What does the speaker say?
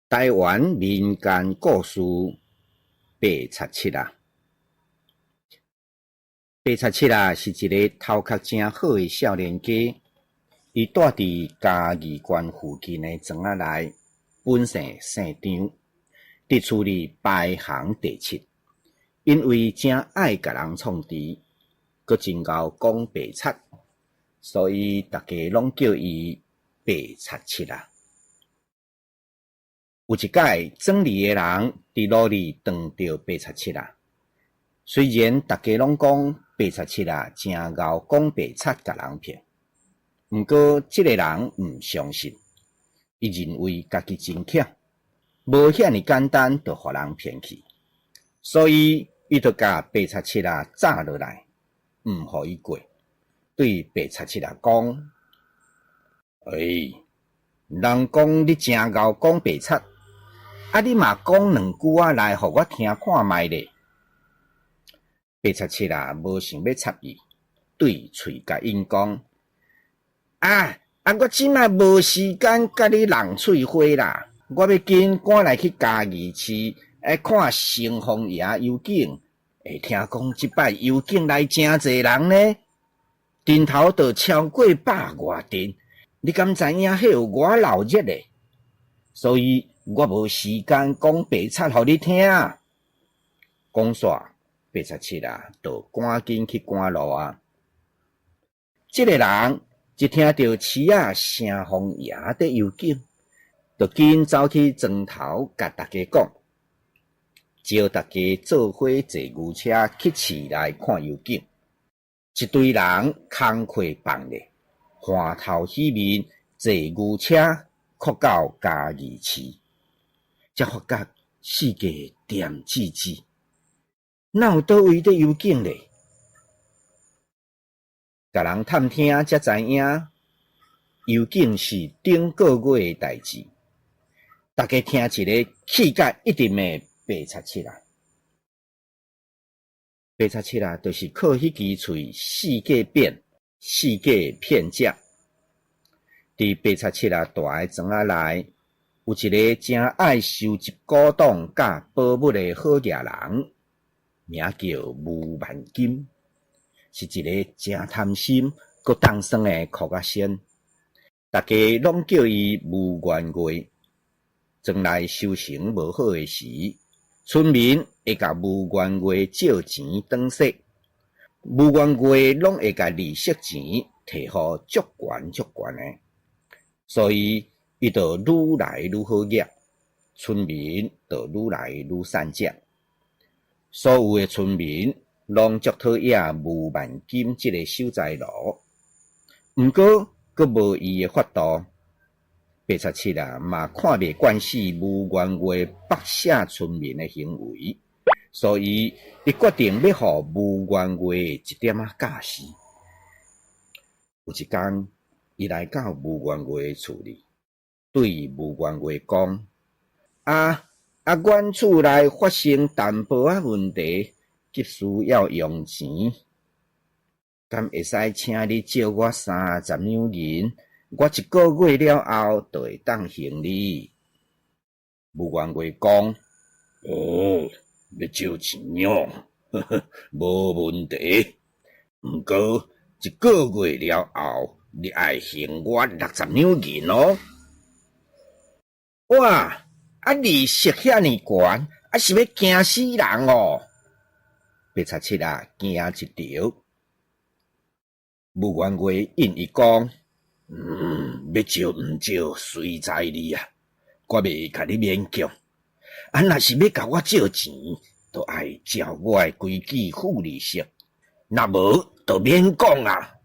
台湾民间故事877啊。877是一个头壳真好的少年家，伊住伫嘉义县附近的庄仔内，本姓姓张，伫厝里排行第7。因为真爱甲人创治，佮真够讲白贼，所以大家拢叫伊877啊。有一届庄里的人伫路里撞到877啊。虽然大家拢讲877啊真够讲白贼甲人骗，毋过这个人毋相信，伊认为家己真巧，无遐尼简单就互人骗去，所以伊就甲877啊炸落来，毋互伊过。对877啊讲：人讲你真够讲白贼，啊你嘛讲两句仔来互我听看卖咧。877啊无想要插伊，对喙甲因讲：我即摆无时间甲你浪喙花啦，我要紧赶来去嘉义市看城隍爷游景。听讲即摆游景来真侪人呢，阵头都超过100外阵，你敢知影迄有偌闹热咧？所以我无时间讲白贼互你听。讲煞877啊，就赶紧去赶路啊。这个人一听到市仔城隍爷在游景，就紧走去庄头甲大家讲，招大家做伙坐牛车去市内看游景。一堆人空气放咧，欢头喜面坐牛车哭到嘉义市，才发觉世界甜滋滋。哪有倒位在游景咧？甲人探听才知影，游景是顶个月的代志。大家听一个气甲一定的877啊！877啊，就是靠迄支喙四界变、四界骗食。伫877啊大个庄仔内，有一个真爱收集古董甲宝物的好野人。名叫吴万金，是一个真贪心、佮当生的酷仔仙。大家拢叫伊吴元月。庄内收成无好的时，村民会甲吴元月借钱转息，吴元月拢会甲利息钱摕互足悬足悬的，所以伊就愈来愈好业，村民就愈来愈善食。所有的村民拢足讨厌吴万金这个守财奴，毋过佫无伊的法度。877啊，嘛看袂惯死吴元月剥削村民的行为，所以伊决定要互吴元月一点仔教示。有一天，伊来到吴元月厝里，对吴元月讲：阮厝内发生淡薄仔问题，急需要用钱，敢会使请你借我30两银？我一个月了后就会当还你。吴元月讲：要借钱哦，无问题。毋过一个月了后，你爱还我60两银哦。哇！利息遐尼悬，是要惊死人哦！877啊，惊一条。吴元月应伊讲：要借毋借随在你啊，我袂甲你勉强。若是要甲我借钱，就爱照我的规矩付利息，若无就免讲啊。